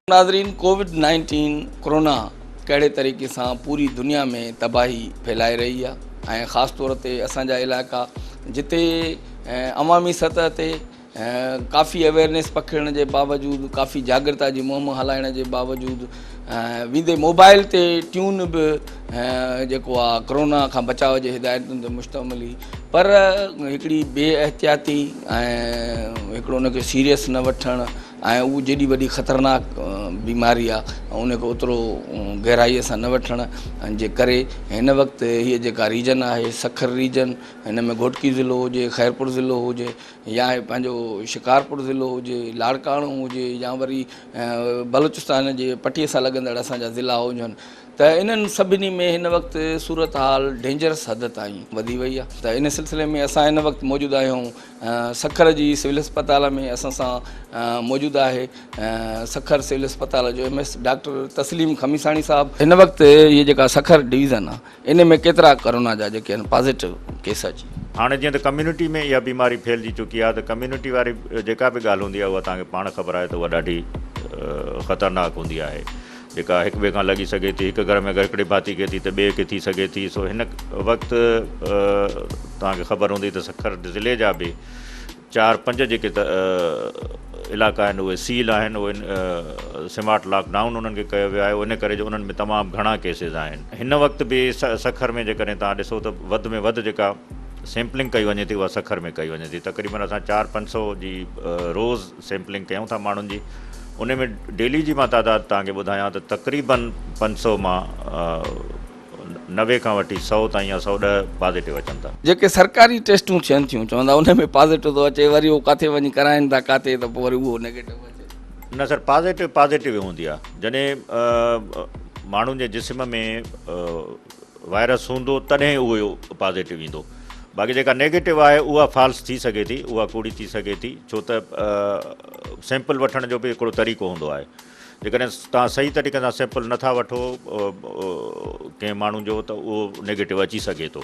नाज़रीन, कोविड-19 कोरोना कहिड़े तरीक़े सां पूरी दुनिया में तबाही फैलाए रही आहे ऐं ख़ासि तौर ते असांजा इलाइक़ा जिते अवामी सतह ते काफ़ी अवेयरनेस पखिड़ण जे बावजूदु, काफ़ी जागृता जी मुहिम हलाइण जे बावजूदु वींदे मोबाइल ते ट्यून बि जेको आहे कोरोना खां बचाव जे हिदायतुनि ते मुश्तमिल हुई, पर हिकिड़ी बेएहतियाती ऐं हिकिड़ो उनखे सीरियस न वठणु ऐं उहा जेॾी वॾी ख़तरनाक बीमारी आहे उनखे ओतिरो गहराईअ सां न वठण जे करे हिन वक़्तु हीअ जेका रीजन आहे सखर रीजन, हिन में घोटकी ज़िलो हुजे, ख़ैरपुर ज़िलो हुजे या पंहिंजो शिकारपुर ज़िलो हुजे, लाड़काणो हुजे या वरी बलूचिस्तान जे पटीअ सां लॻंदड़ असांजा ज़िला हुजनि, त इन्हनि सभिनी में हिन वक़्तु सूरत हाल डेंजरस हद ताईं वधी वई आहे। त इन सिलसिले में असां हिन वक़्तु मौजूदु आहियूं सखर जी सिविल अस्पताल में। असां सां मौजूदु आहे सखर सिविल अस्पताल जो MS डॉक्टर तस्लीम खमीसाणी साहब। हिन वक़्तु ये जेका सखर डिवीज़न आहे इन में केतिरा कोरोना जा जेके आहिनि पॉज़िटिव केस अची? हाणे जीअं त कम्यूनिटी में इहा बीमारी फैलिजी चुकी आहे, त कम्यूनिटी वारी जेका बि ॻाल्हि हूंदी आहे उहा तव्हांखे पाण ख़बर आहे त उहा ॾाढी ख़तरनाक हूंदी आहे, जेका हिक ॿिए खां लॻी सघे थी। हिकु घर में अगरि हिकिड़ी भाती खे थी त ॿिए खे थी सघे थी। सो हिन वक़्तु तव्हांखे ख़बर हूंदी त सखर ज़िले जा बि 4-5 जेके इलाइक़ा आहिनि उहे सील आहिनि, उहे स्मार्ट लॉकडाउन उन्हनि खे कयो वियो आहे। उन करे जो उन्हनि में तमामु घणा केसिस आहिनि। हिन वक़्तु बि सखर में जेकॾहिं तव्हां ॾिसो त वधि में वधि जेका सैम्पलिंग कई वञे थी उहा सखर में कई वञे थी। तक़रीबन असां 400-500 जी रोज़ सैम्पलिंग कयूं था माण्हुनि जी। उन में डेली जी मां तादाद तव्हांखे ॿुधायां त तक़रीबन 500 मां 90 खां वठी 100 ताईं या 110 पॉज़िटिव अचनि था। जेके सरकारी टेस्टूं थियनि थियूं चवंदा उन में पॉज़िटिव थो अचे, वरी उहो किथे वञी कराइनि था किथे, त पोइ वरी उहो नेगेटिव अचे। न सर, पॉज़िटिव हूंदी आहे जॾहिं माण्हुनि जे जिस्म में वायरस हूंदो तॾहिं उहो पॉज़िटिव ईंदो। बाक़ी जेका नेगेटिव आहे उहा फॉल्स थी सघे थी, उहा कूड़ी थी सघे थी, छो त सैंपल वठण जो बि हिकिड़ो तरीक़ो हूंदो आहे। जेकॾहिं तव्हां सही तरीक़े सां सैंपल नथा वठो कंहिं माण्हू जो त उहो नेगेटिव अची सघे थो।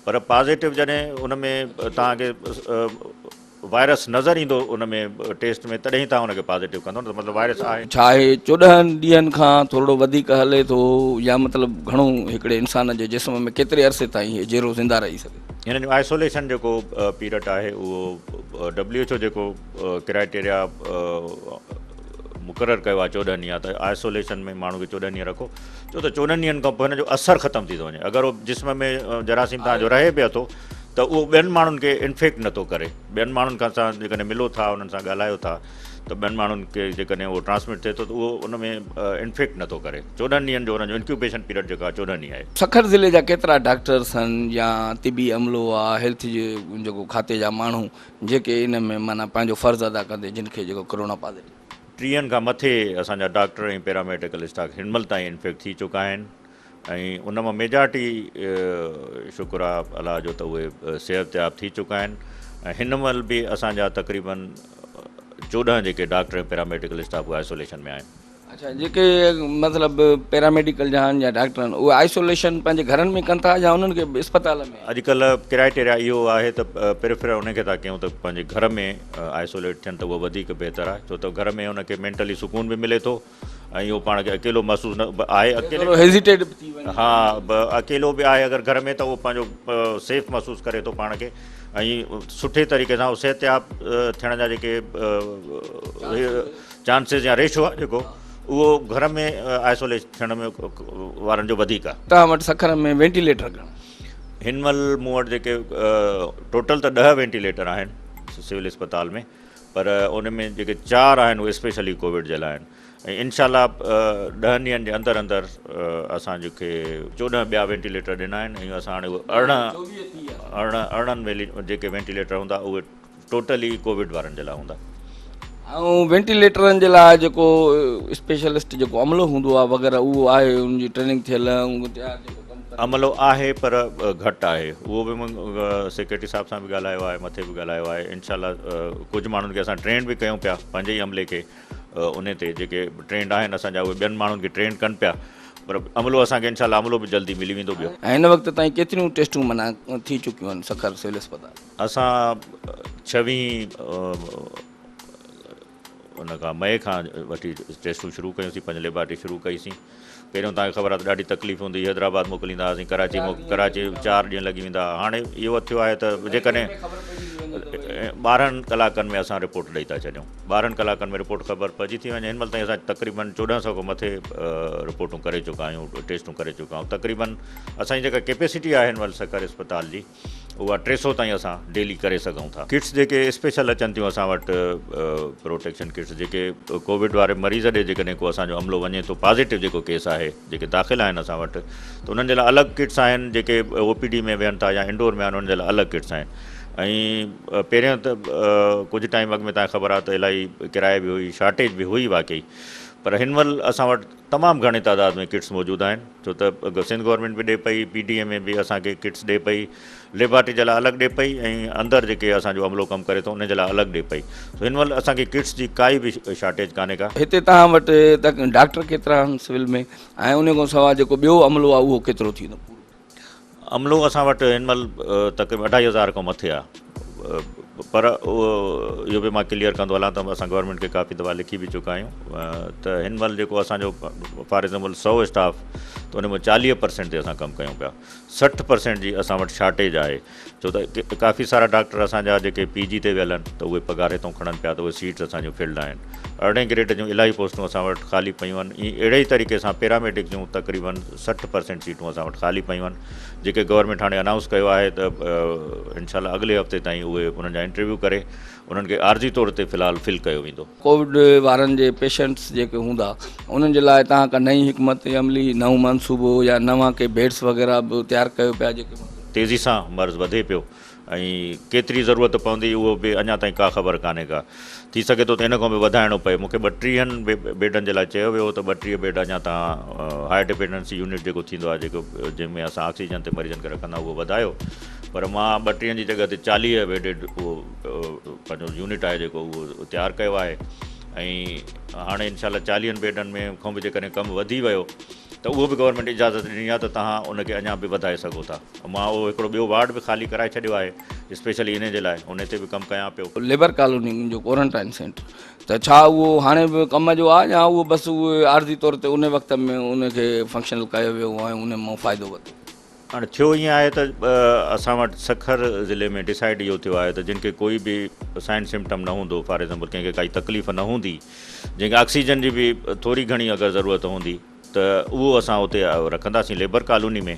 पर पॉज़िटिव जॾहिं उन में तव्हांखे वायरस नज़र ईंदो उन में टेस्ट में, तॾहिं तव्हां हुनखे पॉज़िटिव कंदो, त मतिलबु वायरस आहे। छा आहे 14 ॾींहंनि खां थोरो वधीक हले थो या मतिलबु घणो हिकिड़े इंसान जे जिस्म में केतिरे अरसे ताईं इहे जहिड़ो ज़िंदा रही सघे? हिन जो आइसोलेशन जेको पीरियड आहे उहो WHO जेको क्राइटेरिया मुक़ररु कयो आहे 14 ॾींहं, त आइसोलेशन में माण्हू खे 14 ॾींहं रखो, छो त 14 ॾींहंनि खां पोइ हिन जो असरु ख़तमु थी थो वञे। अगरि उहो जिस्म में जरासीम तव्हांजो रहे पियो थो त उहो ॿियनि माण्हुनि खे इन्फेक्ट नथो करे। ॿियनि माण्हुनि खां तव्हां जेकॾहिं मिलो था, उन्हनि सां ॻाल्हायो था, त ॿियनि माण्हुनि खे जेकॾहिं उहो ट्रांसमिट थिए थो त उहो उन में इन्फेक्ट नथो करे। 14 ॾींहंनि जो हुनजो इंक्यूबेशन पीरियड जेको आहे 14 ॾींहं आहे। सखर ज़िले जा केतिरा डॉक्टर्स आहिनि या तिबी अमलो आहे, हेल्थ जे जेको खाते जा माण्हू जेके इन में माना पंहिंजो फ़र्ज़ु अदा कंदे जिन खे जेको कोरोना पॉज़िटिव? 30 खां मथे असांजा डॉक्टर ऐं पैरामेडिकल स्टाफ हिनमहिल ताईं इन्फेक्ट थी चुका आहिनि, ऐं उन मां मेजॉरिटी शुक्र आहे अलाह जो त उहे सिहतयाब थी चुका आहिनि। ऐं हिनमहिल बि असांजा तक़रीबन 14 जेके डॉक्टर ऐं पैरामेडिकल स्टाफ उहे आइसोलेशन में आहिनि। अच्छा, जेके मतिलबु पैरामेडिकल जा आहिनि या डॉक्टर आहिनि उहे आइसोलेशन पंहिंजे घरनि में कनि था या उन्हनि खे अस्पताल में? अॼुकल्ह क्राइटेरिया इहो आहे त प्रेफर उनखे था कयूं त पंहिंजे घर में आइसोलेट थियनि त उहो वधीक बहितर आहे, छो त घर में उनखे मेंटली सुकून बि मिले थो ऐं इहो पाण खे अकेलो महसूसु न आहे। अकेलो हेजिटेट बि थी वञे। हा, अकेलो बि आहे अगरि घर में त उहो पंहिंजो सेफ महसूसु करे थो पाण खे, ऐं सुठे तरीक़े सां सिहतयाब थियण जा जेके चांसिस या रेशो आहे जेको उहो घर में आइसोलेट थियण में वारनि जो वधीक आहे। तव्हां वटि सखर में वेंटिलेटर घणा? हिनमहिल मूं वटि जेके टोटल त 10 वेंटिलेटर आहिनि सिविल अस्पताल में, पर उन में जेके 4 आहिनि उहे स्पेशली कोविड जे लाइ आहिनि। ऐं इनशाला 10 ॾींहंनि जे अंदरि असां जेके 14 ॿिया वेंटिलेटर ॾिना आहिनि, ऐं असां हाणे उहे 18 जेके वेंटिलेटर हूंदा उहे टोटली कोविड वारनि जे लाइ हूंदा। ऐं वेंटिलेटरनि जे लाइ जेको स्पेशलिस्ट जेको अमलो हूंदो आहे वग़ैरह उहो आहे, उनजी ट्रेनिंग थियल अमलो आहे पर घटि आहे। उहो बि सेक्रेटरी साहिब सां बि ॻाल्हायो आहे, मथे बि ॻाल्हायो आहे। इनशाला कुझु माण्हुनि खे असां ट्रेन बि कयूं पिया, पंहिंजे ई अमले खे उन ते जेके ट्रेंड आहिनि असांजा उहे ॿियनि माण्हुनि खे ट्रेन कनि पिया, पर अमलो असांखे इनशाला अमलो बि जल्दी मिली वेंदो ॿियो। ऐं हिन वक़्तु ताईं केतिरियूं टेस्टूं माना थी चुकियूं आहिनि सखर सिविल अस्पताल? असां 26 उन खां मई खां वठी टेस्टूं शुरू कयूंसीं, 5 लेबॉरेटरी शुरू कईसीं। पहिरियों तव्हांखे ख़बर आहे त ॾाढी तकलीफ़ हूंदी, हैदराबाद मोकिलींदा हुआसीं, कराची 4 ॾींहं लॻी वेंदा। हाणे इहो थियो आहे त जेकॾहिं 12 कलाकनि में असां रिपोर्ट ॾेई था छॾियूं, 12 कलाकनि में रिपोर्ट ख़बर पइजी थी वञे। हिन महिल ताईं असां तक़रीबन 1400 खां मथे रिपोर्टूं करे चुका आहियूं, टेस्टूं करे चुका आहियूं। तक़रीबन असांजी जेका कैपेसिटी आहे हिन महिल सरकारी अस्पताल जी, उहा 300 ताईं असां डेली करे सघूं था। किट्स जेके स्पेशल अचनि थियूं असां वटि, प्रोटेक्शन किट्स जेके कोविड वारे मरीज़ ॾे जेकॾहिं को असांजो अमलो वञे थो, पॉज़िटिव जेको केस आहे, जेके दाख़िल आहिनि असां वटि, त उन्हनि जे लाइ अलॻि किट्स आहिनि। जेके OPD में वेहनि था या इंडोर में आहिनि, उन्हनि जे लाइ अलॻि किट्स आहिनि। ऐं पहिरियों त कुझु टाइम अॻु में तव्हांखे ख़बर आहे त इलाही किराए बि हुई, शॉर्टेज बि हुई वाक़ई, पर हिन महिल असां वटि तमामु घणे तादाद में किट्स मौजूदु आहिनि। छो त सिंध गवर्नमेंट बि ॾिए पई, PDA में बि असांखे किट्स ॾिए पई, लेबॉरेटरी जे लाइ अलॻि ॾिए पई, ऐं अंदरि जेके असांजो अमलो कमु करे थो उन जे लाइ अलॻि ॾिए पई। सो हिन महिल असांखे किट्स जी काई बि शॉर्टेज कान्हे का। हिते तव्हां वटि डॉक्टर केतिरा आहिनि सिविल में, ऐं उन खां सवाइ जेको ॿियो अमलो आहे उहो केतिरो थींदो? अमलो असां वटि हिन महिल तक़रीबन 2500 खां मथे आहे, पर इहो बि मां क्लियर कंदो हलां त असां गवर्नमेंट खे काफ़ी दफ़ा लिखी बि चुका आहियूं। त हिन महिल जेको असांजो फॉर एग्ज़ाम्पल 100 स्टाफ, त उन में 40% ते असां कमु कयूं पिया, 60% जी असां वटि शॉर्टेज आहे। छो त काफ़ी सारा डॉक्टर असांजा जेके PG ते वियल आहिनि, त उहे पघार हितां खणनि पिया, त उहे सीट्स असांजूं फिल्ड आहिनि। 18 ग्रेड जूं इलाही पोस्टूं असां वटि ख़ाली पियूं आहिनि। ईअं अहिड़े ई तरीक़े सां पैरामेडिक जूं तक़रीबन 60% सीटूं असां वटि ख़ाली पियूं आहिनि, जेके गवर्नमेंट हाणे अनाउंस कयो आहे त इंशाल्लाह अॻिले हफ़्ते ताईं उहे उन्हनि जा इंटरव्यू करे उन्हनि खे आर्जी तौर ते फ़िलहालु फिल कयो वेंदो। कोविड वारनि जे पेशेंट्स जेके हूंदा, उन्हनि जे लाइ तव्हां का नई हिकमत अमली, नओं मनसूबो या नवां के बेड्स वग़ैरह बि तयारु कयो पिया? जेके तेज़ी सां मर्ज़ वधे पियो, ऐं केतिरी ज़रूरत पवंदी उहो बि अञा ताईं का ख़बर कान्हे का। थी सघे थो त इन खां बि वधाइणो पए। मूंखे 32 बेडनि जे लाइ चयो वियो हो त 32 बेड अञा तव्हां हाई डिपेंडेंसी यूनिट जेको थींदो आहे, जेको जंहिंमें असां ऑक्सीजन ते मरीज़नि खे रखंदा, उहो वधायो। पर मां 32 जी जॻह ते 40 बेडेड उहो पंहिंजो यूनिट आहे जेको उहो तयारु कयो आहे। ऐं हाणे इनशाला 40 बेडनि में खां बि जेकॾहिं कमु वधी वियो त उहो बि गवर्नमेंट इजाज़त ॾिनी आहे त तव्हां उनखे अञा बि वधाए सघो था। मां उहो हिकिड़ो ॿियो वार्ड बि ख़ाली कराए छॾियो आहे स्पेशली इन जे लाइ, उन ते बि कमु कयां पियो। लेबर कॉलोनी जो क्वारंटाइन सेंटर, त छा उहो हाणे बि कम जो आहे या उहो बसि उहे आर्ज़ी तौर ते उन वक़्त में उनखे फंक्शनल कयो वियो ऐं उन मां फ़ाइदो वरितो? हाणे थियो ईअं आहे त असां वटि सखर ज़िले में डिसाइड इहो थियो आहे त जिन खे कोई बि साइन सिम्टम न हूंदो, फॉर एग्ज़ाम्पल कंहिंखे काई तकलीफ़ न हूंदी, जंहिंखे ऑक्सीजन जी बि थोरी घणी अगरि ज़रूरत हूंदी, त उहो असां उते रखंदासीं लेबर कॉलोनी में।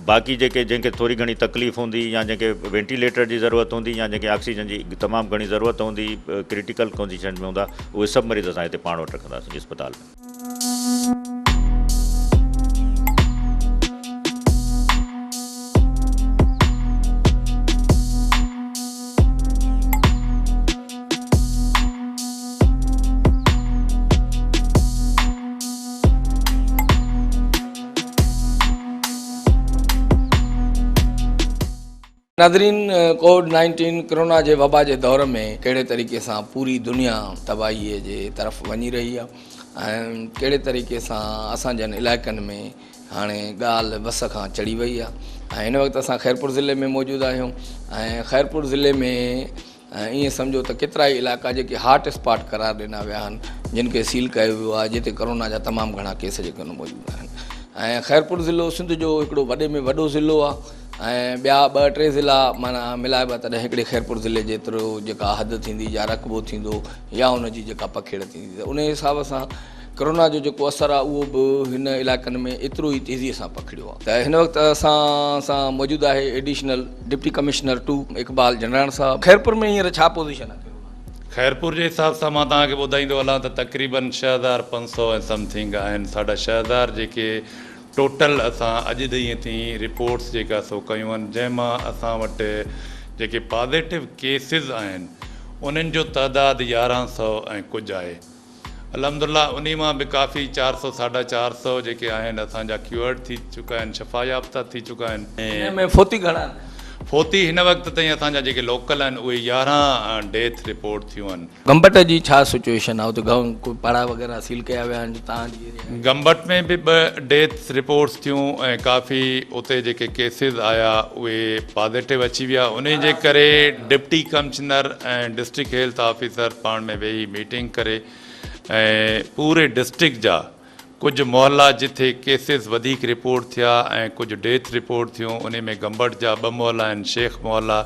बाक़ी जंहिंखे थोरी घणी तकलीफ़ हूंदी या जंहिंखे वेंटिलेटर जी ज़रूरत हूंदी या जंहिंखे ऑक्सीजन जी तमामु घणी ज़रूरत हूंदी, क्रिटिकल कंडीशन में हूंदा, उहे सभु मरीज़ असां हिते पाण वटि रखंदासीं अस्पताल में। नाज़रीन, कोविड-19 कोरोना जे वबा जे दौर में कहिड़े तरीक़े सां पूरी दुनिया तबाहीअ जे तरफ़ वञी रही आहे, ऐं कहिड़े तरीक़े सां असांजनि इलाइक़नि में हाणे ॻाल्हि वस खां चढ़ी वई आहे। ऐं हिन वक़्तु असां ख़ैरपुर ज़िले में मौजूदु आहियूं, ऐं ख़ैरपुर ज़िले में ईअं सम्झो त केतिरा ई इलाइक़ा जेके हॉट स्पॉट करार ॾिना विया आहिनि, जिन खे सील कयो वियो आहे, जिते कोरोना जा तमामु घणा केस जेके मौजूदु आहिनि। ऐं ख़ैरपुर ज़िलो सिंध जो हिकिड़ो वॾे में वॾो ज़िलो आहे, ऐं ॿिया 2-3 ज़िला माना मिलाइबा तॾहिं हिकिड़े ख़ैरपुर ज़िले जेतिरो जेका हद थींदी या रक़बो थींदो या हुनजी जेका पखेड़ थींदी, त उन हिसाब सां कोरोना जो जेको असरु आहे उहो बि हिन इलाइक़नि में एतिरो ई तेज़ीअ सां पखिड़ियो आहे। त हिन वक़्तु असां सां मौजूदु आहे एडिशनल डिप्टी कमिश्नर 2 इक़बाल जनराण साहब। ख़ैरपुर में हींअर छा पोज़ीशन आहे? ख़ैरपुर जे हिसाब सां मां तव्हांखे ॿुधाईंदो हलां त तक़रीबन 6500 ऐं समथिंग आहिनि, 6000 जेके टोटल असां अॼु ॾींहं ताईं रिपोर्ट्स जेका सो कयूं आहिनि, जंहिंमां असां वटि जेके पॉज़िटिव केसिस आहिनि उन्हनि जो तइदादु 1100 ऐं कुझु आहे। अल्हम्दुलिल्लाह उन मां बि काफ़ी 400 450 जेके आहिनि असांजा क्यूअर्ड थी चुका आहिनि, शफ़ा याफ़्ता थी चुका आहिनि। ऐं में फोती घणा? फोती हिन वक़्तु ताईं असांजा जेके लोकल आहिनि उहे 11 डेथ रिपोर्ट थियूं आहिनि। गंबट जी छा सिचुएशन आहे हुते कोई पाड़ा वग़ैरह सील कया विया आहिनि तव्हांजी एरिया में? गंबट में बि 2 डेथ रिपोर्ट्स थियूं ऐं काफ़ी उते जेके केसिस आया उहे पॉज़िटिव अची विया। उन जे करे डिप्टी कमिश्नर ऐं डिस्ट्रिक्ट हेल्थ ऑफिसर पाण में वेही मीटिंग करे ऐं पूरे डिस्ट्रिक्ट जा कुछ मोहल्ला जिथे केसिस वधीक रिपोर्ट थिया ऐं कुछ डेथ रिपोर्ट थियूं उन में गंबट जा 2 मोहल्ला आहिनि, शेख मोहल्ला,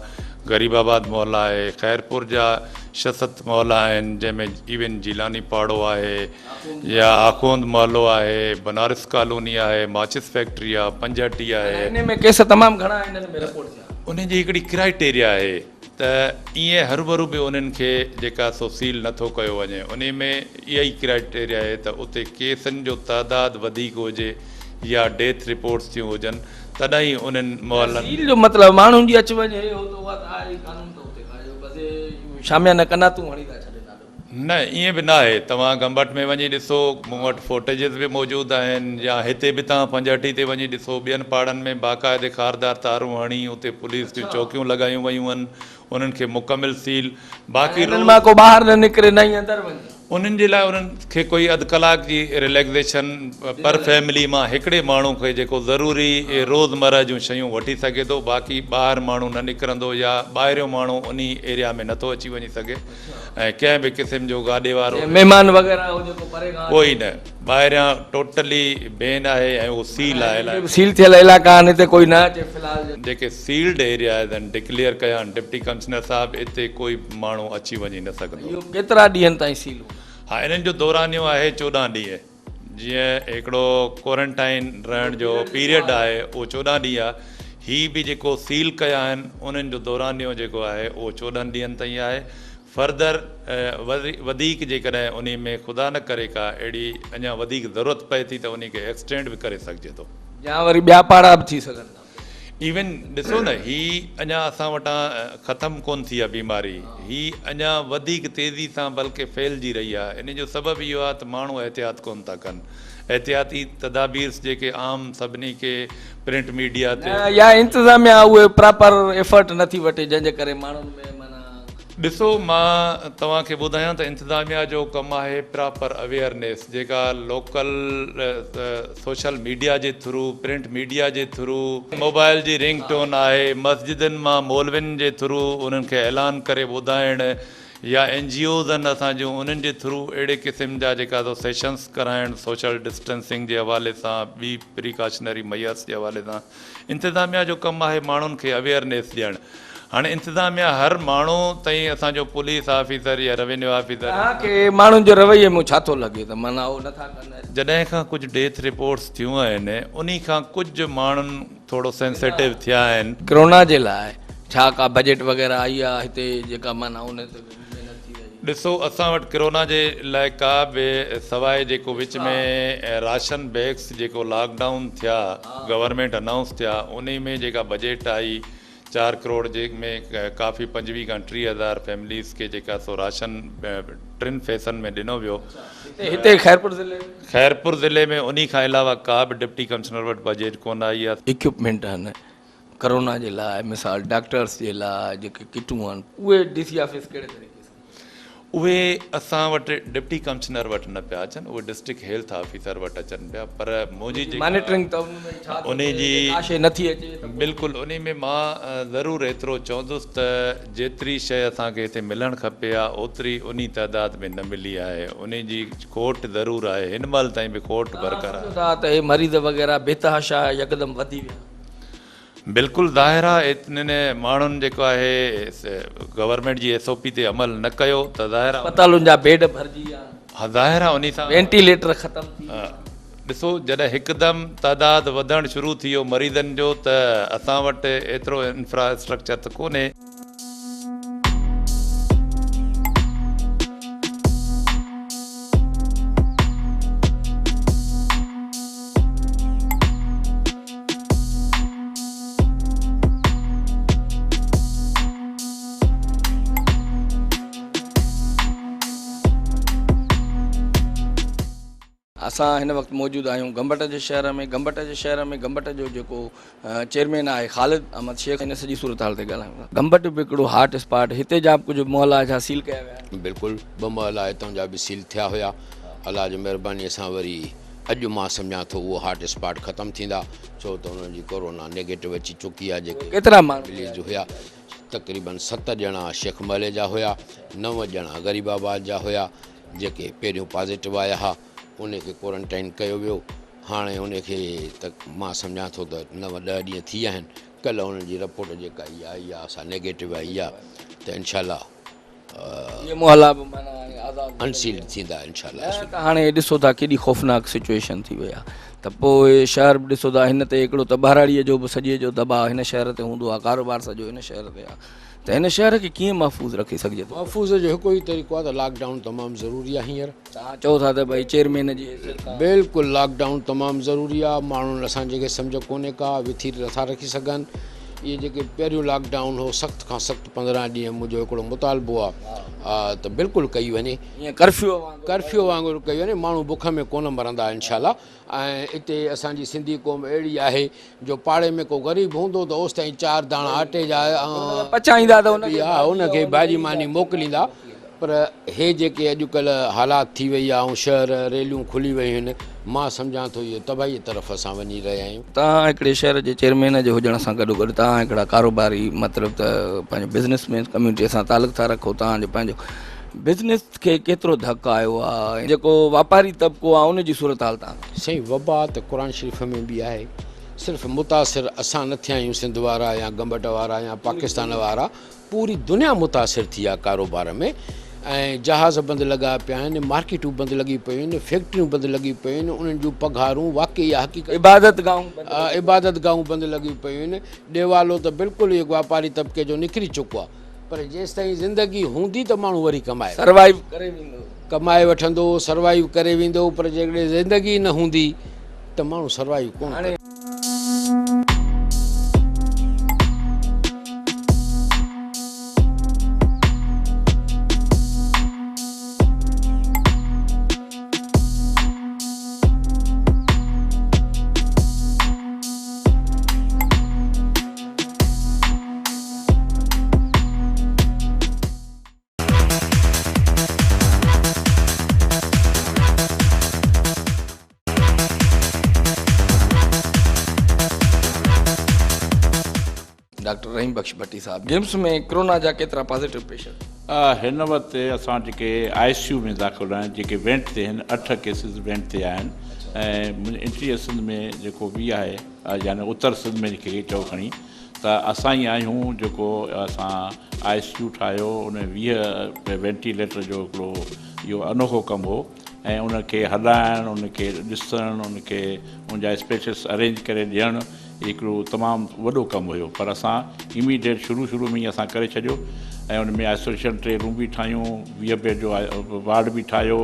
गरीबाबाद मोहल्ला आहे, खैरपुर जा 6-7 मोहल्ला आहिनि जंहिंमें इवन जीलानी पाड़ो आहे या आखोंद मोहल्लो आहे, बनारस कॉलोनी आहे, माचिस फैक्ट्री आहे, पंजहटी आहे। इन में केस तमामु घणा हिननि में रिपोर्ट थिया। उन जी हिकिड़ी क्राइटेरिया आहे त ईअं हरू बि उन्हनि खे जेका सो सील नथो कयो वञे। उन में इहा ई क्राइटेरिया आहे त उते केसनि जो तइदादु वधीक हुजे या डेथ रिपोर्ट्स थियूं हुजनि तॾहिं उन्हनि मोहल्लनि सील जो मतिलबु माण्हुनि जी अचु वञे हो त उहा त आहे कानून त हुते कायो बसि शामिया न कंदा तूं हणी था छॾे ॾाढो। न ईअं बि न आहे। तव्हां गंबट में वञी ॾिसो, मूं वटि फोटेजिस बि मौजूदु आहिनि, या हिते बि तव्हां पंजहटी ते वञी ॾिसो, ॿियनि पहाड़नि में बाक़ाइदे खारदार तारूं हणी उते पुलिस जूं चौकियूं लॻायूं वयूं आहिनि, उन्हनि खे मुकमिल सील। बाक़ी हिननि मां को ॿाहिरि न निकिरे न ई अंदरि वञे। उन्हनि जे लाइ उन्हनि खे कोई अधु कलाक जी रिलैक्सेशन पर फैमिली मां हिकिड़े माण्हू खे जेको ज़रूरी रोज़मर्रा जूं शयूं वठी सघे थो, बाक़ी ॿाहिरि माण्हू न निकिरंदो या ॿाहिरियों माण्हू उन एरिया में नथो अची वञी सघे। ऐं कंहिं बि क़िस्म जो गाॾे वारो महिमान वग़ैरह हो जेको परे खां कोई न, ॿाहिरियां टोटली बैन आहे ऐं उहो सील आहे। सील थियल इलाइक़ा आहिनि हिते कोई न अचे फ़िलहाल। जेके सील्ड एरिया आहिनि डिक्लेयर कया आहिनि डिप्टी कमिश्नर साहिबु, हिते कोई माण्हू अची वञी न सघंदो। इहो केतिरा ॾींहंनि ताईं सील? हा, इन्हनि जो दौरानियो आहे 14 ॾींहं। जीअं हिकिड़ो क्वारंटाइन रहण जो पीरियड आहे उहो 14 ॾींहं आहे। ही बि जेको सील कया आहिनि उन्हनि जो दौरानियो जेको आहे उहो 14 ॾींहंनि ताईं आहे। फर्दर वधीक जेकॾहिं उन में ख़ुदा न करे का अहिड़ी अञा वधीक ज़रूरत पए थी त उन खे एक्सटेंड बि करे सघिजे थो, या वरी ॿिया पाड़ा बि थी सघनि था। इवन ॾिसो न, ही अञा असां वटां ख़तमु कोन थी आहे बीमारी, ही अञा वधीक तेज़ी सां बल्कि फैलिजी रही आहे। इन जो सबबु इहो आहे त माण्हू एहतियात कोन था कनि। एहतियाती तदाबीर जेके आम सभिनी खे प्रिंट मीडिया ते या इंतिज़ामिया उहे प्रॉपर एफर्ट नथी वठे जंहिंजे करे माण्हुनि में माना ॾिसो, मां तव्हांखे ॿुधायां त इंतिज़ामिया जो कमु आहे प्रॉपर अवेयरनेस, जेका लोकल सोशल मीडिया जे थ्रू, प्रिंट मीडिया जे थ्रू, मोबाइल जी रिंग टोन आहे, मस्जिदनि मां मौलविन जे थ्रू उन्हनि खे ऐलान करे ॿुधाइणु, या NGOs आहिनि असांजूं उन्हनि जे थ्रू अहिड़े क़िस्म जा जेका सेशन्स कराइणु सोशल डिस्टेंसिंग जे हवाले सां, ॿी प्रिकॉशनरी मयर्स जे हवाले सां। इंतिज़ामिया जो कमु आहे माण्हुनि खे अवेयरनेस ॾियणु। हाणे इंतिज़ामिया हर माण्हू ताईं असांजो पुलिस ऑफिसर या रेवेन्यू ऑफिसर तव्हांखे माण्हुनि जो रवैये में छा थो लॻे त माना उहो नथा कनि? जॾहिं खां कुझु डेथ रिपोर्ट्स थियूं आहिनि उन खां कुझु माण्हुनि थोरो सेंसिटिव थिया आहिनि। कोरोना जे लाइ छा का बजट वग़ैरह आई आहे हिते जेका माना उन ते महिनत थी रही? ॾिसो, असां वटि कोरोना जे लाइ का बि सवाइ जेको विच में राशन बैग्स जेको लॉकडाउन थिया, गवर्नमेंट अनाउंस थिया, उन में जेका बजट आई 4 करोड़ जंहिंमें काफ़ी 25 खां 30 हज़ार फैमिलीज़ खे जेका सो राशन 3 फेसनि में ॾिनो वियो। हिते खैरपुर ज़िले में उन खां अलावा का बि डिप्टी कमिश्नर वटि बजट कोन आई आहे। इक्विपमेंट आहिनि कोरोना जे लाइ, मिसाल डॉक्टर्स जे लाइ जेके किटूं आहिनि, उहे DC ऑफिस कहिड़े तरीक़े सां? उहे असां वटि डिप्टी कमिश्नर वटि न पिया अचनि, उहे डिस्ट्रिक्ट हेल्थ ऑफिसर वटि अचनि पिया। पर मुंहिंजी मॉनिटरिंग त उन जी नथी अचे। बिल्कुलु, उन में मां ज़रूरु एतिरो चवंदुसि त जेतिरी शइ असांखे हिते मिलणु खपे आहे ओतिरी उन तइदाद में न मिली आहे। उन जी खोट ज़रूरु आहे, हिन महिल ताईं बि खोट बरक़रार आहे। त हे मरीज़ वग़ैरह बेतहाशा यकदमि वधी विया? बिल्कुलु ज़ाहिर आहे, इतने माण्हुनि जेको आहे गवर्नमेंट जी SOP ते अमल न कयो त ज़ाहिर आहे अस्पतालुनि जा बेड भरिजी विया। हा, ज़ाहिर आहे उन सां वेंटिलेटर ख़तमु थी। ॾिसो, जॾहिं हिकदमि तइदादु वधणु शुरू थी वियो मरीज़नि जो त असां वटि एतिरो इंफ्रास्ट्रक्चर त कोन्हे। असां हिन वक़्तु मौजूदु आहियूं गंबट जे शहर में गंबट जो जेको चेयरमैन आहे ख़ालिद अहमद शेख, हिन सॼी सूरत हाल ते ॻाल्हायूं। गंबट बि हिकिड़ो हॉट स्पॉट, हिते जा बि कुझु मोहल्ला छा सील कया विया आहिनि? बिल्कुलु 2 मोहल्ला हितां जा बि सील थिया हुया। अलाह जी महिरबानीअ सां वरी अॼु मां सम्झां थो उहो हॉट स्पॉट ख़तमु थींदा, छो त उन्हनि जी कोरोना नेगेटिव अची चुकी आहे। जेके केतिरा माण्हू विलेज हुया तक़रीबन 7 ॼणा शेख महले जा हुया, 9 ॼणा ग़रीबाबाद जा हुया जेके पहिरियों पॉज़िटिव आया हुआ, उनखे क्वारंटाइन कयो वियो। हाणे उनखे त मां सम्झां थो त 9-10 ॾींहं थी विया आहिनि। कल्ह उन्हनि जी रिपोर्ट जेका इहा आई आहे असां नेगेटिव आई आहे, त इनशाला इहे मोहल्ला बि माना आज़ादु अनसील्ड थींदा इनशाला। त हाणे ॾिसो था केॾी ख़ौफ़नाक सिचुएशन थी वई आहे, त पोइ शहर बि ॾिसो था हिन ते हिकिड़ो त बहिराड़ीअ जो बि सॼे जो दॿाउ हिन शहर ते हूंदो आहे, कारोबार सॼो हिन शहर ते आहे, त हिन शहर खे कीअं महफ़ूज़ रखी सघिजे थो? महफ़ूज़ जो हिकु ई तरीक़ो आहे त लॉकडाउन तमामु ज़रूरी आहे। हींअर तव्हां चओ था त भई चेयरमैन जी बिल्कुलु लॉकडाउन तमामु ज़रूरी आहे। माण्हुनि असां जेके सम्झ कोन्हे का विथी नथा रखी सघनि। इहे जेके पहिरियों लॉकडाउन हो सख़्तु खां सख़्तु 15 ॾींहं मुंहिंजो हिकिड़ो मुतालबो आहे त बिल्कुलु कई वञे, ईअं कर्फ्यू वांगुरु कई वञे, माण्हू बुख में कोन मरंदा इनशाला। ऐं हिते असांजी सिंधी क़ौम अहिड़ी आहे जो पाड़े में को ग़रीब हूंदो त ओसि ताईं 4 दाणा आटे जा पचाईंदा त उनखे भाॼी मानी मोकिलींदा। पर हे जेके अॼुकल्ह हालात थी वई आहे ऐं शहर रेलियूं खुली वयूं आहिनि, मां सम्झां थो इहो तबाही तरफ़ असां वञी रहिया आहियूं। तव्हां हिकिड़े शहर जे चेयरमैन जे हुजण सां गॾोगॾु तव्हां हिकिड़ा कारोबारी मतिलबु त पंहिंजो बिज़नेसमैन कम्यूनिटीअ सां तालुक़ु था रखो, तव्हांजो पंहिंजो बिज़नेस खे केतिरो धकु आयो आहे, जेको वापारी तबिको आहे उनजी सूरत हाल तव्हां? साईं वबा त क़ुर शरीफ़ में बि आहे, सिर्फ़ु मुतासिर असां न थिया आहियूं सिंध वारा या गंबट वारा या पाकिस्तान वारा, पूरी दुनिया मुतासिर थी आहे कारोबार में। ऐं जहाज़ बंदि लॻा पिया आहिनि, मार्केटूं बंदि लॻी पियूं आहिनि, फैक्ट्रियूं बंदि लॻी पियूं आहिनि, उन्हनि जूं पघारूं वाक़ई हक़ीक़त इबादत गाहूं बंदि लॻी पियूं आहिनि। ॾेवालो त बिल्कुलु इहो वापारी तबिके जो निकिरी चुको आहे। पर जेसि ताईं ज़िंदगी हूंदी त माण्हू वरी कमाए वठंदो, सर्वाइव करे वेंदो। पर जेकॾहिं ज़िंदगी न हूंदी त माण्हू सर्वाइव कोन करे। डॉक्टर रहीम बख्श भट्टी साहब, जिम्स में कोरोना जा केतिरा पॉज़िटिव पेशेंट? हिन वक़्तु असां जेके ICU में दाख़िल आहिनि, जेके वेंट ते आहिनि, 8 केसिस वेंट ते आहिनि। ऐं इंटीरियर सिंध में जेको बि आहे यानी उत्तर सिंध में जेके चओ खणी त असां ई आहियूं जेको असां ICU ठाहियो, उन 20 वेंटिलेटर जो हिकिड़ो इहो अनोखो कमु हो। ऐं उनखे हलाइणु, उनखे ॾिसणु, उनखे उनजा स्पेशलिस्ट अरेंज करे ॾियणु हिकिड़ो तमामु वॾो कमु हुयो। पर असां इमीडिएट शुरू में ई असां करे छॾियो ऐं उन में आइसोलेशन 3 रूम बि ठाहियूं, 20 बेड जो वार्ड बि ठाहियो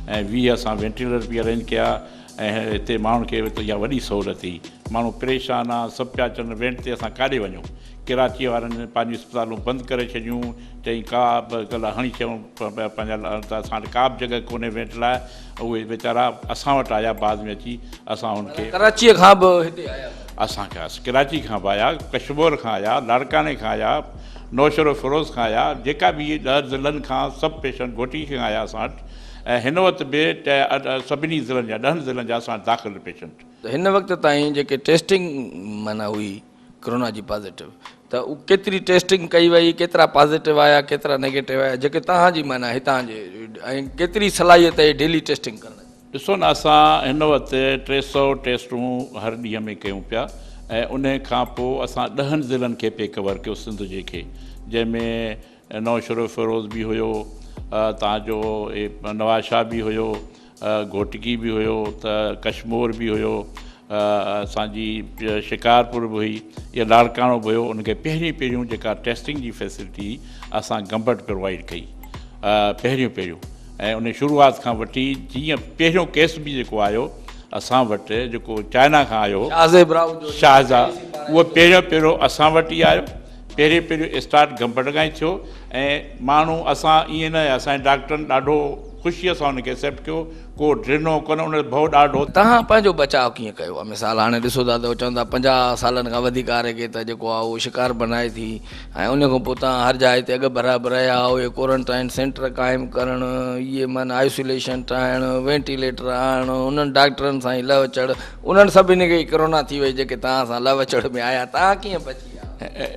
ऐं 20 असां वेंटिलेटर बि अरेंज कया। ऐं हिते माण्हुनि खे त इहा वॾी सहूलियत थी। माण्हू परेशान आहे, सभु पिया चवनि वेंट ते असां काॾे वञूं। कराची वारनि पंहिंजियूं अस्पतालूं बंदि करे छॾियूं, चई का बि कल्ह हणी चयूं पंहिंजा त असां वटि का बि जॻह कोन्हे वेंट लाइ। उहे वीचारा असां वटि आया बाद में अची, असां हुनखे कराचीअ खां बि हिते आया, असांखे कराची खां बि आया, कश्मीर खां आया, लाड़काने खां आया, नौशरो फिरोज़ खां आया, जेका बि 10 ज़िलनि खां सभु पेशेंट घोटी खां आया असां वटि। ऐं हिन वक़्तु बि सभिनी ज़िलनि जा 10 ज़िलनि जा असां दाख़िल पेशेंट। त हिन वक़्तु ताईं जेके टेस्टिंग माना हुई कोरोना जी पॉज़िटिव, त उहा केतिरी टेस्टिंग कई वई, केतिरा पॉज़िटिव आया, केतिरा नेगेटिव आया, जेके तव्हांजी माना हितां जे, ऐं केतिरी सलाहियत आहे डेली टेस्टिंग करण? ॾिसो न, असां हिन वक़्तु 300 टेस्टूं हर ॾींहं में कयूं पिया। ऐं उन खां पोइ असां 10 ज़िलनि खे पे कवर कयो सिंध जे खे, जंहिंमें नौशरो फिरोज़ बि हुयो, तव्हांजो नवाज़ शाह बि हुयो, घोटकी बि हुयो, त कश्मीर बि हुयो, असांजी शिकारपुर बि हुई, इहा लाड़कानो बि हुयो। उनखे पहिरियों जेका टेस्टिंग जी फैसिलिटी असां गंबट प्रोवाइड कई पहिरियों। ऐं उन शुरूआति खां वठी जीअं पहिरियों केस बि जेको आयो असां वटि, जेको चाइना खां आयो शाहज़ा, उहो पहिरियों असां वटि ई आयो। पहिरियों स्टार्ट गंबट खां ई थियो। ऐं माण्हू असां ईअं न, असांजे डॉक्टरनि ॾाढो ख़ुशीअ सां हुनखे एक्सेप्ट कयो, को ॾिनो कोन, उन भउ ॾाढो। तव्हां पंहिंजो बचाव कीअं कयो आहे? मिसाल हाणे ॾिसो था त चवंदा 50 सालनि खां वधीक हारे खे त जेको आहे उहो शिकार बनाए थी, ऐं उन खां पोइ तव्हां हर जाइ ते अॻु बराबरि रहिया, उहे क्वारंटाइन सेंटर क़ाइमु करणु, इहे माना आइसोलेशन ठाहिणु, वेंटिलेटर आणणु, उन्हनि डॉक्टरनि सां ई लव चढ़, उन्हनि सभिनी खे कोरोना थी वई जेके तव्हां सां लव चढ़ में आया, तव्हां कीअं बची विया?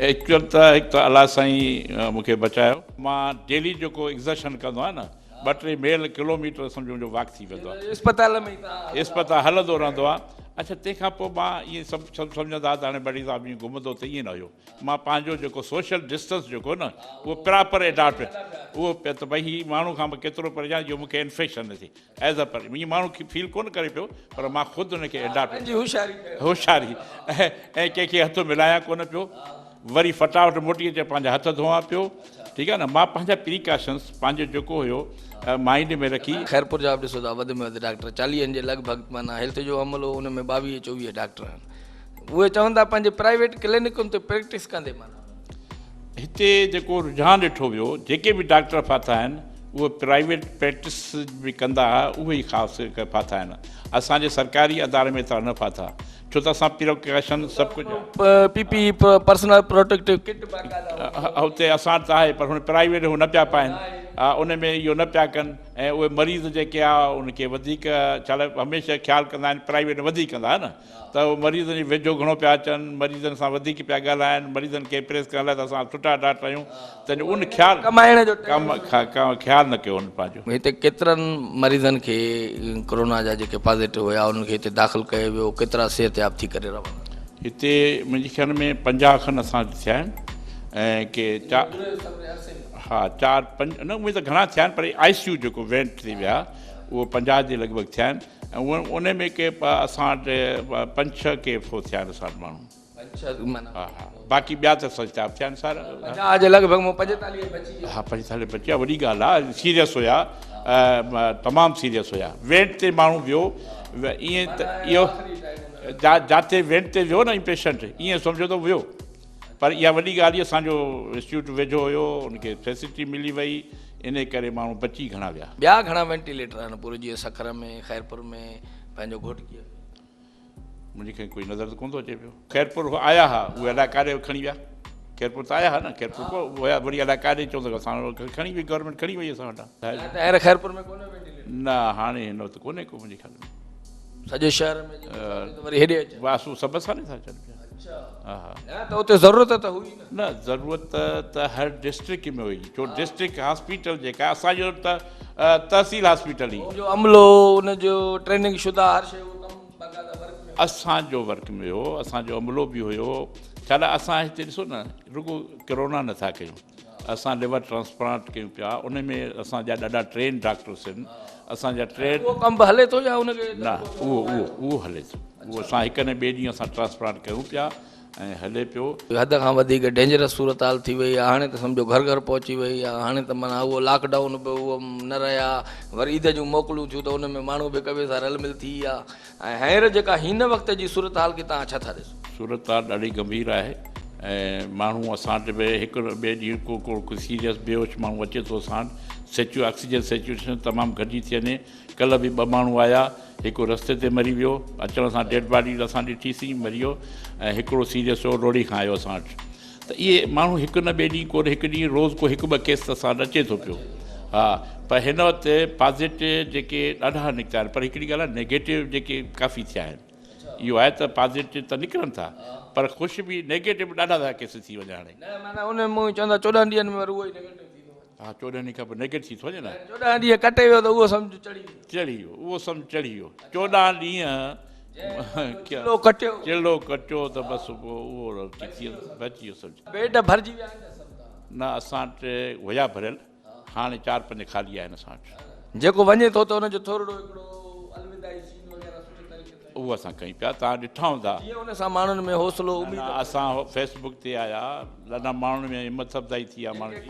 एक्चुअल त हिकु त अलाह साईं मूंखे बचायो। मां डेली जेको एग्ज़र्शन कंदो आहियां न, 2-3 मेल किलोमीटर सम्झो मुंहिंजो वॉक थी वेंदो आहे, इस्पताल में ई तव्हां इस्पताल हलंदो रहंदो आहे। अच्छा, तंहिंखां पोइ मां इएं सभु सम्झंदा त हाणे बड़ी साहिब ईअं घुमंदो त ईअं न हुयो। मां पंहिंजो जेको सोशल डिस्टेंस जेको न उहो प्रॉपर एडॉप्ट, उहो त भई हीअ माण्हू खां केतिरो परियां जो मूंखे इन्फेक्शन न थिए एज़ अ पर ईअं माण्हू खे फील कोन करे पियो, पर मां ख़ुदि हुनखे एडॉप्ट होशियारी ऐं कंहिंखे हथु मिलायां कोन पियो, वरी फटाफट मोटी अचे पंहिंजा हथ धोआं पियो, ठीकु आहे न। मां पंहिंजा प्रिकॉशन्स पंहिंजो जेको हुयो माइंड में रखी। खैरपुर जा बि ॾिसो था वधि में वधि डॉक्टर 40 जे लॻभॻि माना हेल्थ जो अमलो हुन में 22-24 डॉक्टर आहिनि, उहे चवंदा पंहिंजे प्राइवेट क्लिनिकुनि ते प्रैक्टिस कंदे। माना हिते जेको रुझान ॾिठो वियो, जेके बि डॉक्टर फाथा आहिनि उहे प्राइवेट प्रैक्टिस बि कंदा हुआ, उहे ई ख़ासि फाथा आहिनि। असांजे सरकारी अदारे में त न फाथा, छो त असां प्रिकॉशन सभु कुझु PPE पर्सनल प्रोटेक्टिव किट हुते असां त आहे, पर हुन प्राइवेट हू न पिया पाइनि, उन में इहो न पिया कनि। ऐं उहे मरीज़ जेके आहे उनखे वधीक छा हमेशह ख़्यालु कंदा आहिनि, प्राइवेट वधीक कंदा आहिनि न, त उहे मरीज़नि जी वेझो घणो पिया अचनि, मरीज़नि सां वधीक पिया ॻाल्हाइनि, मरीज़नि खे प्रेस करण लाइ त असां सुठा डॉक्टर आहियूं, त उन ख़्यालु कमाइण जो ख़्यालु न कयो हुन पंहिंजो। हिते केतिरनि मरीज़नि खे कोरोना जा जेके पॉज़िटिव हुया उन्हनि खे हिते दाख़िल कयो वियो, केतिरा सिहतयाब थी करे रहनि? हिते मुंहिंजे ख़्याल में 50 खनि असां थिया आहिनि, ऐं के 4-5 न उहे त घणा थिया आहिनि, पर ICU जेको वेंट थी विया उहो 50 जे लॻभॻि थिया आहिनि, ऐं उन में के असां वटि 5-6 के थिया आहिनि असां वटि माण्हू। हा, बाक़ी ॿिया त सिहतयाब थिया आहिनि सारा। 50 जे लॻभॻि 45 बची। हा, 45 बची आहे, वॾी ॻाल्हि आहे। सीरियस हुया, तमामु सीरियस हुया, वेंट ते माण्हू वियो ईअं त इहो जिते वेंट ते वियो न पेशेंट, ईअं सम्झो त वियो, पर इहा वॾी ॻाल्हि, असांजो इंस्टीट्यूट वेझो हुयो, उनखे फैसिलिटी मिली वई, इन करे माण्हू बची घणा विया। ॿिया घणा वेंटिलेटर आहिनि पूरे जीअं सखर में, खैरपुर में, पंहिंजो घोटकीअ में? मुंहिंजे कोई नज़र त कोन थो अचे पियो। खैरपुर आया हुआ, उहे अलाए काॾे खणी विया, खैरपुर त आया हुआ न, खैरपुर को हुया, वरी अलाए काॾे चवंदो असां खणी वई, गवर्नमेंट खणी वई असां वटां। खैरपुर में कोन्हे वेंटिलेटर? न, हाणे हिन वक़्तु कोन्हे को मुंहिंजे ख़्याल में। सॼे शहर में वरी हेॾे अचे वासू सभु असां नथा अचनि पिया। हा हा, त उते ज़रूरत त हुई न, ज़रूरत त हर डिस्ट्रिक्ट में हुई, छो डिस्ट्रिक्ट हॉस्पिटल जेका असांजो त तहसील हॉस्पिटल ई जो अमलो उनजो ट्रेनिंग शुदा हर शइ असांजो वर्क में हो, असांजो अमलो बि हुयो। छा असां हिते ॾिसो न, रुगो कोरोना नथा कयूं, असां लिवर ट्रांसप्लांट कयूं पिया, उन में असांजा ॾाढा ट्रेन डॉक्टर्स आहिनि, असांजा ट्रेन कमु हले थो या हुनखे न, उहो हले थो, उहो असां हिक न ॿिए ॾींहुं असां ट्रांसप्लांट कयूं पिया ऐं हले पियो। हद खां वधीक डेंजरस सूरत हाल थी वई आहे, हाणे त सम्झो घर घर पहुची वई आहे, हाणे त माना उहो लॉकडाउन बि उहो न रहिया, वरी ईद जूं मोकलूं थियूं त उन में माण्हू बि हिक ॿिए सां रल मिल थी आहे, ऐं हींअर जेका हिन वक़्त जी सूरत हाल खे तव्हां छा था ॾिसो? सूरत हाल ॾाढी गंभीर आहे, ऐं माण्हू असां वटि बि हिकु ॿिए ॾींहुं को सीरियस बेहोश माण्हू अचे थो असां वटि, ऑक्सीजन सेचुएशन तमामु घटिजी थी वञे। कल्ह बि 2 माण्हू आया, हिकु रस्ते ते मरी वियो, अचण सां डेड बॉडी असां ॾिठीसीं मरी वियो, ऐं हिकिड़ो सीरियस हो रोड़ी खां आयो असां वटि। त इहे माण्हू हिकु न ॿिए ॾींहुं कोन हिकु ॾींहुं रोज़ को 1-2 केस त असां वटि अचे थो पियो। हा, पर हिन वक़्तु पॉज़िटिव जेके ॾाढा निकिता आहिनि, पर हिकिड़ी ॻाल्हि आहे नेगेटिव जेके काफ़ी थिया आहिनि। इहो आहे त पॉज़िटिव त निकिरनि था, पर ख़ुशि बि नेगेटिव ॾाढा था केस थी वञे हाणे। माना उन में चवंदा 14 ॾींहंनि में वरी उहो ई नेगेटिव थी वियो। हा, 14 ॾींहं खां पोइ नेगेटिव थी थो वञे न, 14 ॾींहं कटे वियो त उहो सम्झ चढ़ी वियो, उहो सम्झ चढ़ी वियो। 14 ॾींहं चिलो कटियो त बसि उहो बची वियो सम्झ, पेट भरिजी विया न। असां वटि हुया भरियल, हाणे 4-5 ख़ाली आहिनि असां वटि। जेको वञे थो त हुनजो थोरो हिकिड़ो अलविदाई सीन वग़ैरह सुठी तरीक़े सां उहो असां कयूं पिया, तव्हां ॾिठा हूंदा। उन सां माण्हुनि में हौसलो उमेद, असां फेसबुक ते आया, ॾाढा माण्हुनि में हिमत अफ़ज़ाई थी आहे, माण्हू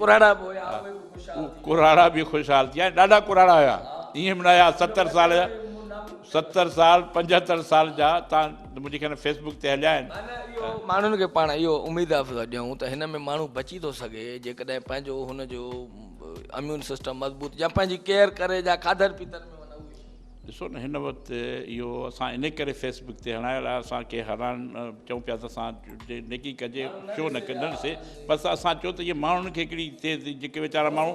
कुराड़ा बि ख़ुशहाल थी विया, ॾाढा कुराड़ा हुया, ईअं बि न आया 70 साल 75 साल जा, तव्हां मुंहिंजे ख़्याल फेसबुक ते हलिया आहिनि। माण्हुनि खे पाण इहो उमेद अफ़ज़ा ॾियूं त हिन में माण्हू बची थो सघे, जेकॾहिं पंहिंजो हुनजो इम्यून सिस्टम मज़बूत या पंहिंजी केयर करे या खाधर पीतल में वञा उहे ॾिसो न हिन वक़्तु इहो असां इन करे फेसबुक ते हणाइण लाइ असांखे हैरान चऊं पिया त असां नेकी कजे छो न कंदासीं बसि असां चयो त इहे माण्हुनि खे हिकिड़ी हिते जेके वीचारा माण्हू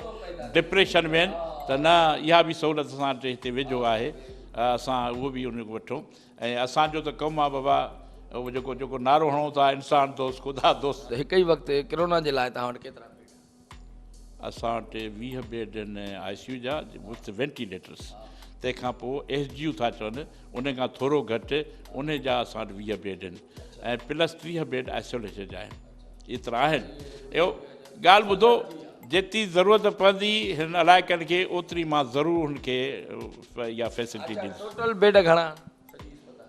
डिप्रेशन में आहिनि त न इहा बि सहूलियत असां वटि हिते वेझो आहे असां उहो बि उन खे वठूं ऐं असांजो त कमु आहे बाबा उहो जेको जेको नारो हणूं था इंसान दोस्त ख़ुदा दोस्त त हिकु ई वक़्तु कोरोना जे लाइ तव्हां वटि केतिरा असां वटि 20 बेड आहिनि ICU जा विथ वेंटिलेटर्स तंहिंखां पोइ SGU था चवनि उन खां थोरो घटि उन जा असां वटि 20 बेड आहिनि ऐं प्लस 30 बेड आइसोलेशन जा आहिनि एतिरा आहिनि इहो ॻाल्हि ॿुधो जेतिरी ज़रूरत पवंदी हिन इलाइक़नि खे ओतिरी मां ज़रूरु हुनखे इहा फैसिलिटी ॾींदुसि टोटल बेड घणा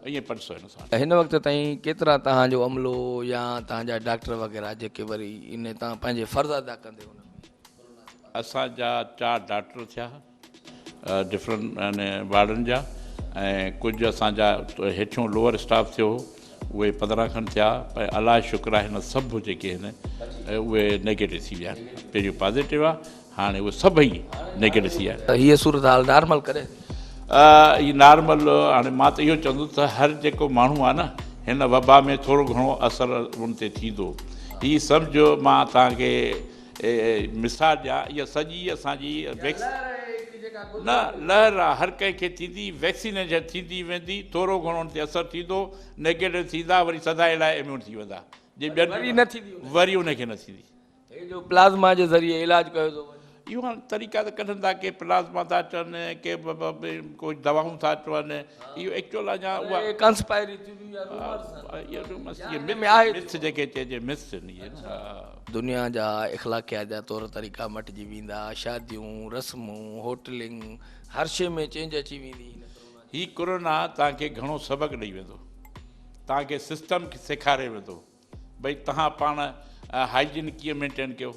ईअं 500 आहिनि असां हिन वक़्तु ताईं केतिरा तव्हांजो अमलो या तव्हांजा डॉक्टर वग़ैरह जेके वरी इन तव्हां पंहिंजे फ़र्ज़ अदा कंदे हुन में असांजा 4 डॉक्टर थिया डिफरेंट अने वार्डनि जा ऐं कुझु असांजा हेठियों लोअर स्टाफ थियो उहे 15 खनि थिया पर अलाह शुक्र आहे हिन सभु जेके आहिनि उहे नेगेटिव थी विया आहिनि पहिरियों पॉज़िटिव आहे हाणे उहे सभई नेगेटिव थी विया आहिनि त हीअ सूरत हाल नॉर्मल करे हीअ नॉर्मल हाणे मां त इहो चवंदुसि त हर जेको माण्हू आहे न हिन वबा में थोरो घणो असरु उन ते थींदो हीअ सम्झो मां तव्हांखे मिसाल ॾियां इहा सॼी असांजी न लहर आहे हर कंहिंखे थींदी वैक्सीनेशन थींदी वेंदी थोरो घणो उन ते असरु थींदो नेगेटिव थींदा वरी सदाईं लाइ इम्यून थी वेंदा जे ॿियनि वरी उनखे न थींदी जो प्लाज़्मा जे ज़रिए इलाज कयो थो इहो हाणे तरीक़ा त कढनि था के प्लाज़्मा था अचनि के कोई दवाऊं था अचनि इहो एक्चुअल अञा उहा कंस्पायरी मिथ जेके चइजे मिथ दुनिया जा इख़लाक़ियात जा तौर तरीक़ा मटिजी वेंदा शादियूं रस्मूं होटलिंग हर शइ में चेंज अची वेंदी हीउ कोरोना तव्हांखे घणो सबक़ु ॾेई वेंदो तव्हांखे सिस्टम सेखारे वेंदो भई तव्हां पाण हाइजीन कीअं मेंटेन कयो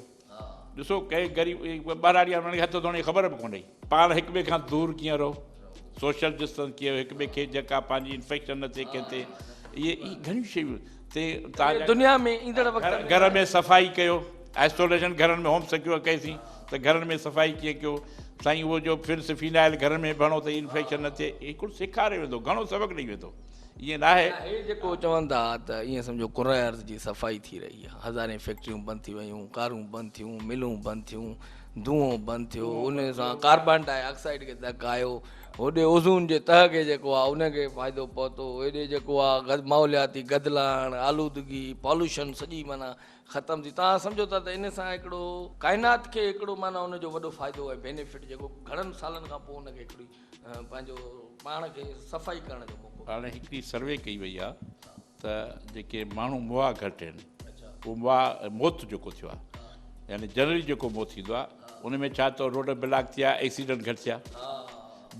ॾिसो कंहिं ग़रीब ॿारहाड़ी उन्हनि खे हथ धोइण जी ख़बर बि कोन्हे पाण हिक ॿिए खां दूरि कीअं रहो सोशल डिस्टेंस कीअं हिक ॿिए खे जेका पंहिंजी इंफेक्शन न थिए कंहिं ते इहे घणियूं शयूं ते तव्हां दुनिया में ईंदड़ वक़्तु घर में सफ़ाई कयो आइसोलेशन घरनि में होम सिक्योर कईसीं त घरनि में सफ़ाई कीअं कयो साईं उहो जो फिन्स फिनाइल घर में भरणो त इंफेक्शन न थिए हिकिड़ो सेखारे वेंदो घणो सबक़ु ॾेई वेंदो ईअं न आहे जेको चवनि था त ईअं सम्झो कुर्र अर्ज़ जी सफ़ाई थी रही आहे हज़ारे फैक्ट्रियूं बंदि थी वियूं कारूं बंदि थियूं मिलूं बंदि थियूं धुओं बंदि थियो उन सां कार्बन डाइऑक्साइड खे धक आयो होॾे ओज़ून जे तह खे जेको आहे उनखे फ़ाइदो पहुतो हेॾे जेको आहे माहौलियाती गदिलाइण आलूदगी पॉल्यूशन सॼी माना ख़तमु थी तव्हां सम्झो था त इन सां हिकिड़ो काइनात खे हिकिड़ो माना उनजो वॾो फ़ाइदो आहे बेनिफिट जेको घणनि सालनि खां पोइ उनखे हिकिड़ी पंहिंजो पाण खे सफ़ाई करण जो मौक़ो हाणे हिकिड़ी सर्वे कई वई आहे त जेके माण्हू मुआ घटि आहिनि उहो मुआ मौत जेको थियो आहे यानी जनरली जेको मौत थींदो आहे उन में छा त रोड ब्लॉक थिया एक्सीडेंट घटि थिया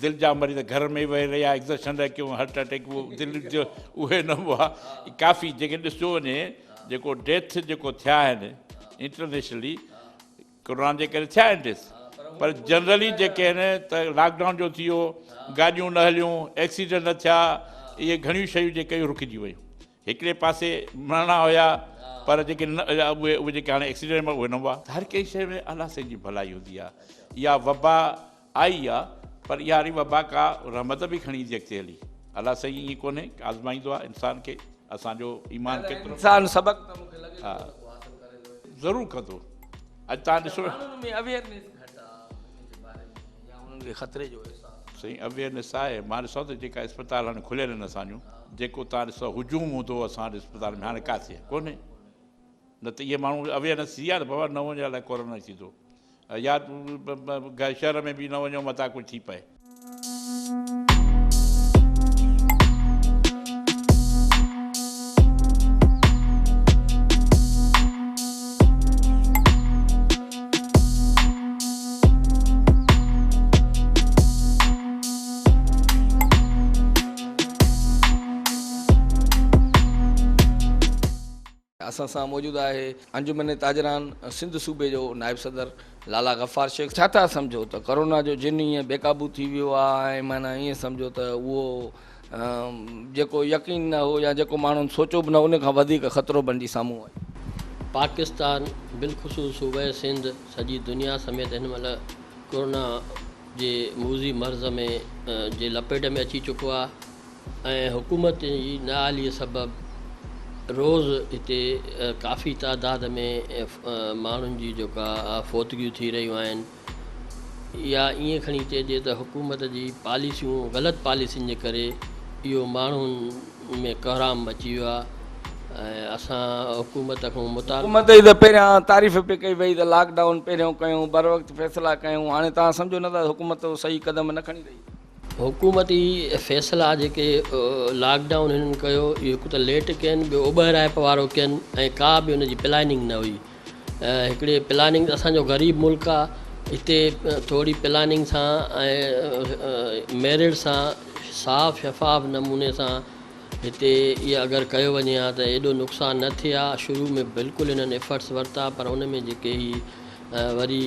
दिलि जा मरीज़ घर में वेही रहिया एक्ज़र्शन कयूं हार्ट अटैक उहो दिलि जो उहे न हुआ काफ़ी जेके ॾिसो वञे जेको डेथ जेको थिया आहिनि इंटरनेशनली कोरोना जे करे थिया आहिनि डेथ पर जनरली जेके आहिनि त लॉकडाउन जो थी वियो गाॾियूं न हलियूं एक्सीडेंट न थिया इहे घणियूं शयूं जेके रुकिजी वियूं हिकिड़े पासे मरणा हुया पर जेके न उहे जेके हाणे एक्सीडेंट में उहे न हुआ हर कंहिं शइ में अलाह साईं जी भलाई हूंदी आहे इहा वबा आई आहे पर इहा वरी वबा का रहमत बि खणी ईंदी अॻिते हली अलाह साईं ईअं कोन्हे आज़माईंदो आहे इंसान खे असांजो ईमान केतिरो इंसान सबक़ु त मूंखे लॻे हा ज़रूरु कंदो अॼु तव्हां ॾिसो ख़तरे जो साईं अवेयरनेस आहे मां ॾिसां त जेका इस्पताल हाणे खुलियल आहिनि असांजूं जेको तव्हां ॾिसो हुजूम हूंदो असां वटि इस्पताल में हाणे किथे कोन्हे न त इहे माण्हू अवेयरनेस थी आहे न बाबा न वञण लाइ कोरोना थींदो या शहर में बि न वञो मथां कुझु थी पए असां सां मौजूदु आहे अंजुमन ताजरान सिंध सूबे जो नायब सदर लाला गफ़ार शेख छा था सम्झो त कोरोना जो जिन ईअं बेकाबू थी वियो आहे ऐं माना ईअं सम्झो त उहो जेको यकीन न हो या जेको माण्हुनि सोचियो बि न उन खां वधीक ख़तरो बणिजी साम्हूं आहे पाकिस्तान बिलख़ुसूस सूबे सिंध सॼी दुनिया समेत हिन महिल कोरोना जे मूज़ी मर्ज़ में जे लपेट में अची चुको आहे ऐं हुकूमत जी नाअहलीअ सबबि रोज़ हिते काफ़ी तादाद में माण्हुनि जी जेका फ़ौतगियूं थी रहियूं आहिनि या ईअं खणी चइजे त हुकूमत जी पॉलिसियूं ग़लति पॉलिसियुनि जे करे इहो माण्हुनि में कोहराम मची वियो आहे ऐं असां हुकूमत खां हुकूमत जी त पहिरियां तारीफ़ पे कई वई त लॉकडाउन पहिरियों कयूं बर वक़्तु फ़ैसिला कयूं हाणे तव्हां सम्झो नथा हुकूमत सही क़दम न खणी रही हुकूमती फ़ैसिला जेके लॉकडाउन हिननि कयो इहो हिकु त लेट कयनि ॿियो उॿराइप वारो कयनि ऐं का बि हुनजी प्लानिंग न हुई हिकिड़े प्लानिंग असांजो ग़रीब मुल्क आहे हिते थोरी प्लानिंग सां ऐं मेरिट सां साफ़ शफ़ाफ़ नमूने सां हिते इहा अगरि कयो वञे हा त एॾो नुक़सानु न थिए हा शुरू में बिल्कुलु हिननि एफर्ट्स वरिता पर उन में जेके ही वरी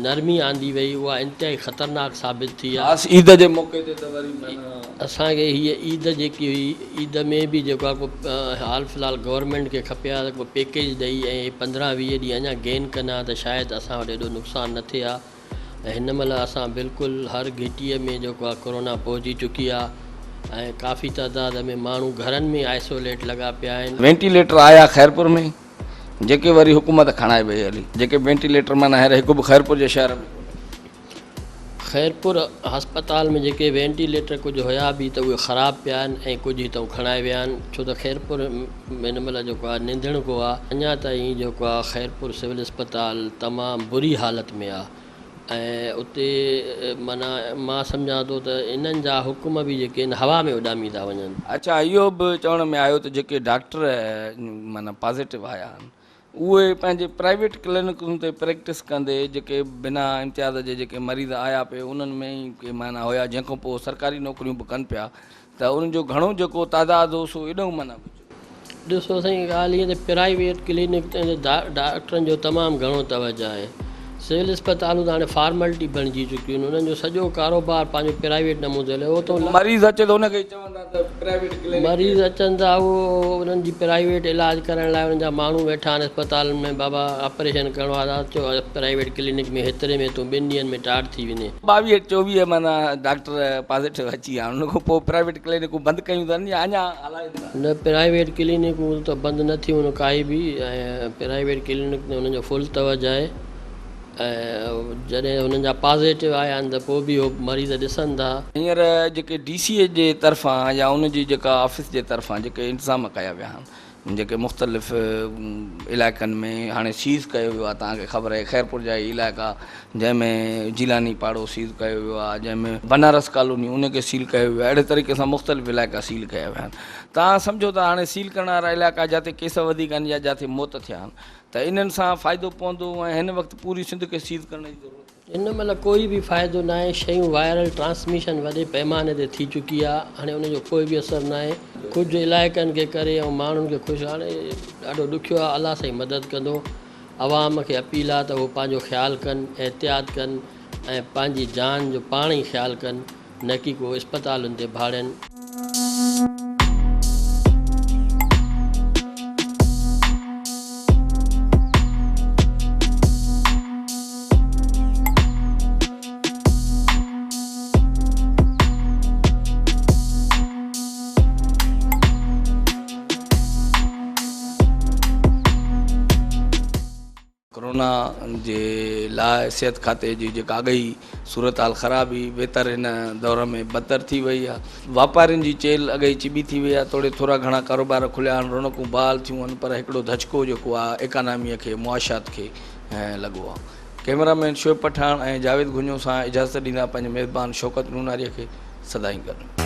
नरमी आंदी वई उहा इंतिहाई ख़तरनाक साबित थी आहे ईद जे मौक़े ते त वरी असांखे हीअ ईद जेकी हुई ईद में बि जेको आहे को हाल फ़िलहालु गवर्नमेंट खे खपे हा त को पैकेज ॾेई ऐं 15-20 ॾींहं अञा गेन कनि हा त शायदि असां वटि एॾो नुक़सानु न थिए हा ऐं हिन महिल असां बिल्कुलु हर घिटीअ में जेको आहे कोरोना पहुची चुकी आहे ऐं काफ़ी तादाद में माण्हू घरनि में आइसोलेट लॻा पिया आहिनि वेंटिलेटर आया ख़ैरपुर में जेके वरी हुकूमत खणाए वई हली जेके वेंटिलेटर माना हींअर हिकु बि ख़ैरपुर जे शहर में ख़ैरपुर अस्पताल में जेके वेंटिलेटर कुझु हुया बि त उहे ख़राबु पिया आहिनि ऐं कुझु हितां खणाए विया आहिनि छो त ख़ैरपुर हिन महिल जेको आहे निंदणको आहे अञा ताईं जेको आहे ख़ैरपुर सिविल अस्पताल तमामु बुरी हालति में आहे ऐं उते माना मां सम्झां थो त इन्हनि जा हुकुम बि जेके आहिनि हवा में उॾामी था वञनि अच्छा इहो बि चवण में आयो त जेके डॉक्टर माना पॉज़िटिव आया आहिनि उहे पंहिंजे प्राइवेट क्लिनिकुनि ते प्रैक्टिस कंदे जेके बिना इम्तियाज़ जे जेके मरीज़ आया पिए उन्हनि में ई के माना हुया जंहिंखां पोइ सरकारी नौकरियूं बि कनि पिया त उन्हनि जो घणो जेको तादाद हो सो एॾो माना ॾिसो साईं ॻाल्हि ईअं त प्राइवेट क्लिनिक ते डॉक्टरनि जो तमामु घणो तवजो आहे सिविल अस्पतालूं त हाणे फॉर्मेलिटी बणिजी चुकियूं आहिनि उन्हनि जो सॼो कारोबार पंहिंजो प्राइवेट नमूने हले उहो त मरीज़ अचे त हुनखे चवंदा त प्राइवेट क्लिनिक मरीज़ अचनि था उहो उन्हनि जी प्राइवेट इलाज करण लाइ उन्हनि जा माण्हू वेठा आहिनि अस्पताल में बाबा ऑपरेशन करिणो आहे त अचो प्राइवेट क्लिनिक में हेतिरे में तूं 2 ॾींहंनि में टाट थी वञे 22-24 माना डॉक्टर पॉज़िटिव अची विया उनखां पोइ प्राइवेट क्लिनिकूं बंदि कयूं अथनि या अञा हलाइनि था न प्राइवेट क्लिनिकूं त बंदि न थियूं काई बि ऐं प्राइवेट क्लिनिक में उन्हनि जो फुल तवजो आहे ऐं जॾहिं हुननि जा पॉज़िटिव आया आहिनि त पोइ बि उहो मरीज़ ॾिसनि था हींअर जेके DCA जे तरफ़ां या उनजी जेका ऑफिस जे तरफ़ां जेके इंतज़ाम कया विया आहिनि जेके मुख़्तलिफ़ इलाइक़नि में हाणे सीज़ कयो वियो आहे तव्हांखे ख़बर आहे ख़ैरपुर जा इलाइक़ा जंहिंमें जिलानी पाड़ो सीज़ कयो वियो आहे जंहिंमें बनारस कॉलोनी उनखे सील कयो वियो आहे अहिड़े तरीक़े सां मुख़्तलिफ़ इलाइक़ा सील कया विया आहिनि तव्हां सम्झो त हाणे सील करण वारा इलाइक़ा जिते केस वधीक आहिनि या जिते मौत थिया आहिनि त इन्हनि सां फ़ाइदो पवंदो ऐं हिन वक़्तु पूरी सिंध खे सीज़ करण जी ज़रूरत हिन महिल कोई बि फ़ाइदो न आहे शयूं वायरल ट्रांसमिशन वॾे पैमाने ते थी चुकी आहे हाणे उनजो कोई बि असरु न आहे कुझु इलाइक़नि खे करे ऐं माण्हुनि खे ख़ुशि हाणे ॾाढो ॾुखियो आहे अलाह साईं मदद कंदो आवाम खे अपील आहे त उहो पंहिंजो ख़्यालु कनि एहतियात कनि ऐं पंहिंजी जान जो पाण ई ख़्यालु कनि न की को अस्पतालुनि ते भाड़नि कोरोना जे लाइ सिहत खाते जी जेका अॻई सूरत हाल ख़राबी बहितर हिन दौर में बदतर थी वई आहे वापारियुनि जी चेल अॻई चिॿी थी वई आहे थोरा घणा कारोबार खुलिया आहिनि रौनकूं बहाल थियूं आहिनि पर हिकिड़ो धचको जेको आहे इकानमीअ खे मुआशात खे लॻो आहे कैमरामैन शोएब पठान ऐं जावेद गुंजो सां इजाज़त ॾींदा पंहिंजे मेज़बान शौकत नूनारीअ खे सदाईं गॾु